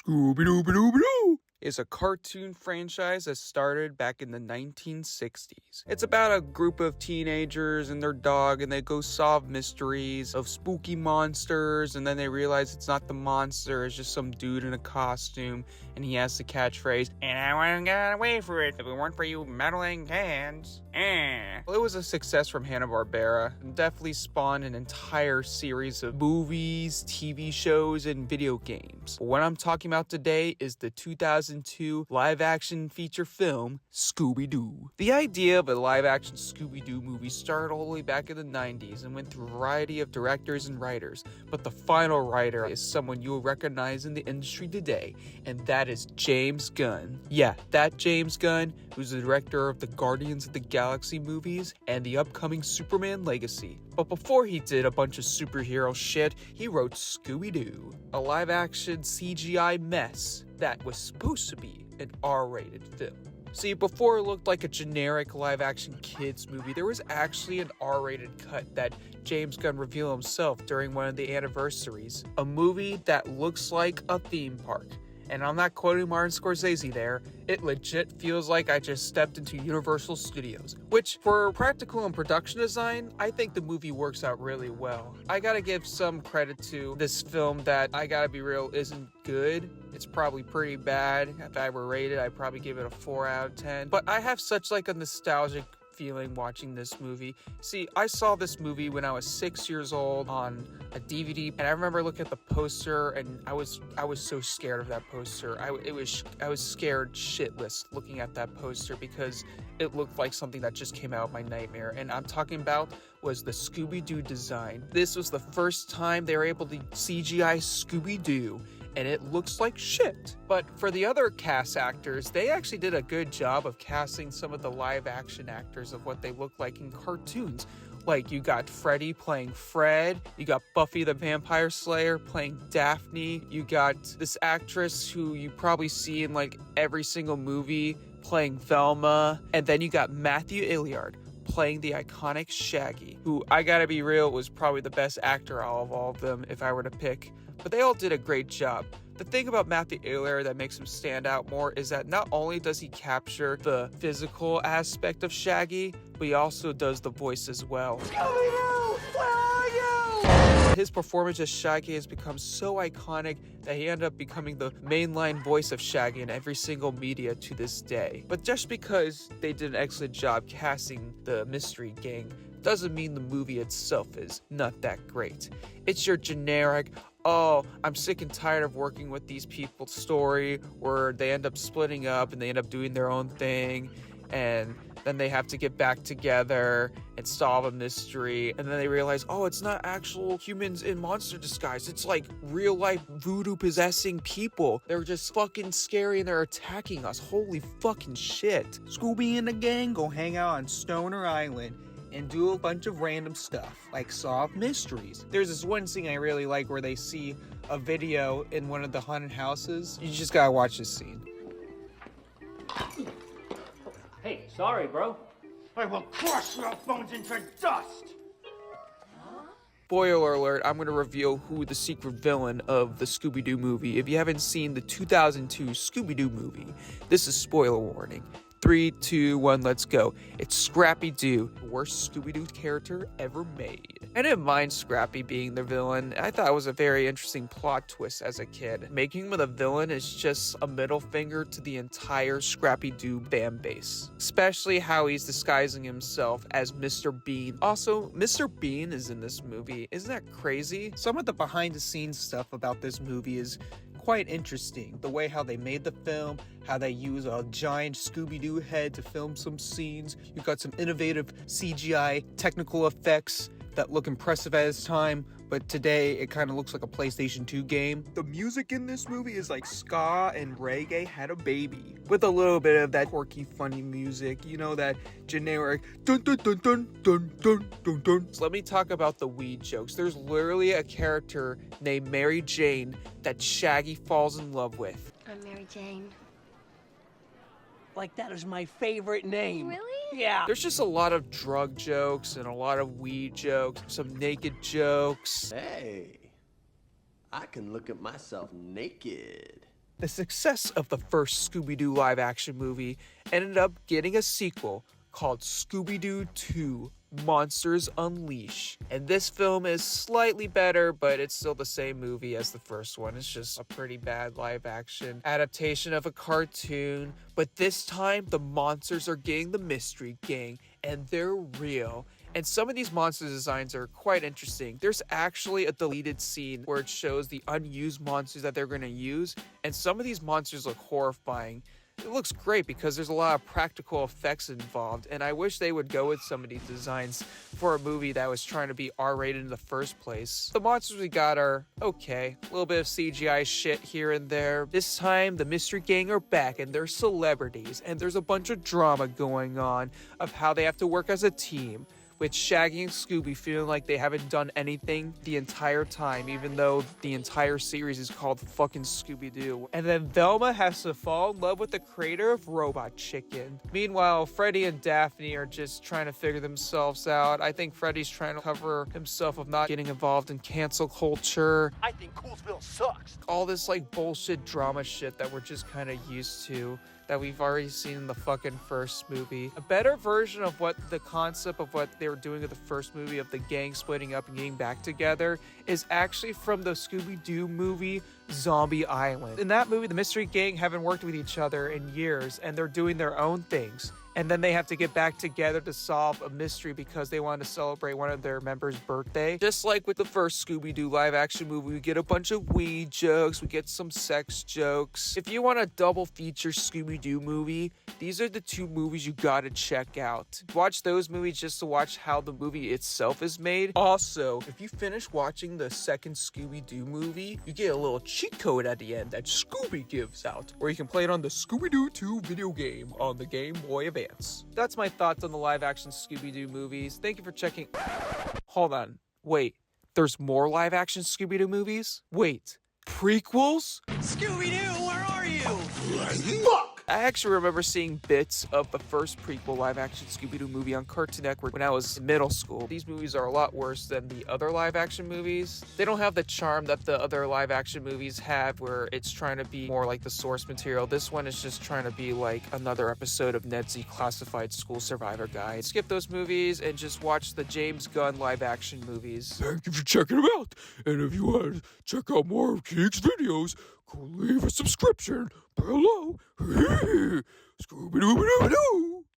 Scooby-Doo is a cartoon franchise that started back in the 1960s. It's about a group of teenagers and their dog, and they go solve mysteries of spooky monsters, and then they realize it's not the monster, it's just some dude in a costume, and he has the catchphrase, "And I wouldn't get away for it if it weren't for you meddling hands." Well, it was a success from Hanna-Barbera, and definitely spawned an entire series of movies, TV shows, and video games. But what I'm talking about today is the 2002 live-action feature film, Scooby-Doo. The idea of a live-action Scooby-Doo movie started all the way back in the 90s and went through a variety of directors and writers, but the final writer is someone you'll recognize in the industry today, and that is James Gunn. Yeah, that James Gunn, who's the director of the Guardians of the Galaxy movies and the upcoming Superman Legacy. But before he did a bunch of superhero shit, he wrote Scooby-Doo, a live-action CGI mess that was supposed to be an R-rated film. See, before it looked like a generic live-action kids movie, there was actually an R-rated cut that James Gunn revealed himself during one of the anniversaries. A movie that looks like a theme park. And I'm not quoting Martin Scorsese there, it legit feels like I just stepped into Universal Studios. Which, for practical and production design, I think the movie works out really well. I gotta give some credit to this film that, I gotta be real, isn't good. It's probably pretty bad. If I were rated, I'd probably give it a 4 out of 10. But I have such like a nostalgic feeling watching this movie. See, I saw this movie when I was 6 years old on a DVD, and I remember looking at the poster, and I was so scared of that poster. I was scared shitless looking at that poster because it looked like something that just came out of my nightmare. And I'm talking about was the Scooby-Doo design. This was the first time they were able to CGI Scooby-Doo, and it looks like shit. But for the other cast actors, they actually did a good job of casting some of the live action actors of what they look like in cartoons. Like, you got Freddy playing Fred, you got Buffy the Vampire Slayer playing Daphne, you got this actress who you probably see in like every single movie playing Velma, and then you got Matthew Illiard playing the iconic Shaggy, who, I gotta be real, was probably the best actor out of all of them if I were to pick. But they all did a great job. The thing about Matthew Illiard that makes him stand out more is that not only does he capture the physical aspect of Shaggy, but he also does the voice as well. Scooby-Doo, where are you? His performance as Shaggy has become so iconic that he ended up becoming the mainline voice of Shaggy in every single media to this day. But just because they did an excellent job casting the mystery gang doesn't mean the movie itself is not that great. It's your generic, oh, I'm sick and tired of working with these people story where they end up splitting up and they end up doing their own thing, and then they have to get back together and solve a mystery, and then they realize, oh, it's not actual humans in monster disguise, it's like real life voodoo possessing people. They're just fucking scary and they're attacking us. Holy fucking shit. Scooby and the gang go hang out on Stoner Island and do a bunch of random stuff, like solve mysteries. There's this one scene I really like where they see a video in one of the haunted houses. You just gotta watch this scene. Hey, sorry, bro. I will crush your bones into dust! Spoiler alert, I'm going to reveal who the secret villain of the Scooby-Doo movie. If you haven't seen the 2002 Scooby-Doo movie, this is spoiler warning. 3, 2, 1, let's go. It's Scrappy-Doo, the worst Scooby-Doo character ever made. I didn't mind Scrappy being the villain. I thought it was a very interesting plot twist as a kid. Making him the villain is just a middle finger to the entire Scrappy-Doo fan base. Especially how he's disguising himself as Mr. Bean. Also, Mr. Bean is in this movie. Isn't that crazy? Some of the behind-the-scenes stuff about this movie is quite interesting. The way how they made the film, how they use a giant Scooby-Doo head to film some scenes. You've got some innovative CGI technical effects that look impressive at its time, but today it kind of looks like a PlayStation 2 game. The music in this movie is like ska and reggae had a baby, with a little bit of that quirky, funny music, you know, that generic dun dun dun dun dun dun dun dun. So let me talk about the weed jokes. There's literally a character named Mary Jane that Shaggy falls in love with. I'm Mary Jane. Like, that is my favorite name. Really? Yeah. There's just a lot of drug jokes and a lot of weed jokes, some naked jokes. Hey, I can look at myself naked. The success of the first Scooby-Doo live-action movie ended up getting a sequel called Scooby-Doo 2: Monsters Unleash. And this film is slightly better, but it's still the same movie as the first one. It's just a pretty bad live-action adaptation of a cartoon. But this time, the monsters are getting the Mystery Gang, and they're real. And some of these monster designs are quite interesting. There's actually a deleted scene where it shows the unused monsters that they're going to use, and some of these monsters look horrifying. It looks great because there's a lot of practical effects involved, and I wish they would go with some of these designs for a movie that was trying to be R-rated in the first place. The monsters we got are okay, a little bit of CGI shit here and there. This time, the Mystery Gang are back, and they're celebrities, and there's a bunch of drama going on of how they have to work as a team, with Shaggy and Scooby feeling like they haven't done anything the entire time, even though the entire series is called fucking Scooby-Doo. And then Velma has to fall in love with the creator of Robot Chicken. Meanwhile, Freddy and Daphne are just trying to figure themselves out. I think Freddy's trying to cover himself of not getting involved in cancel culture. I think Coolsville sucks. All this like bullshit drama shit that we're just kind of used to, that we've already seen in the fucking first movie. A better version of what the concept of what they were doing in the first movie of the gang splitting up and getting back together is actually from the Scooby-Doo movie Zombie Island. In that movie, the Mystery Gang haven't worked with each other in years, and they're doing their own things. And then they have to get back together to solve a mystery because they want to celebrate one of their members' birthday. Just like with the first Scooby-Doo live-action movie, we get a bunch of weed jokes, we get some sex jokes. If you want a double feature Scooby-Doo movie, these are the two movies you gotta check out. Watch those movies just to watch how the movie itself is made. Also, if you finish watching the second Scooby-Doo movie, you get a little cheat code at the end that Scooby gives out, where you can play it on the Scooby-Doo 2 video game on the Game Boy Advance. That's my thoughts on the live-action Scooby-Doo movies. Thank you for checking. Hold on. Wait. There's more live-action Scooby-Doo movies? Wait. Prequels? Scooby-Doo, where are you? Fuck! I actually remember seeing bits of the first prequel live-action Scooby-Doo movie on Cartoon Network when I was in middle school. These movies are a lot worse than the other live-action movies. They don't have the charm that the other live-action movies have, where it's trying to be more like the source material. This one is just trying to be like another episode of Ned's Classified School Survivor Guide. Skip those movies and just watch the James Gunn live-action movies. Thank you for checking them out. And if you want to check out more of Geek's videos, go leave a subscription below. Scooby-Doo.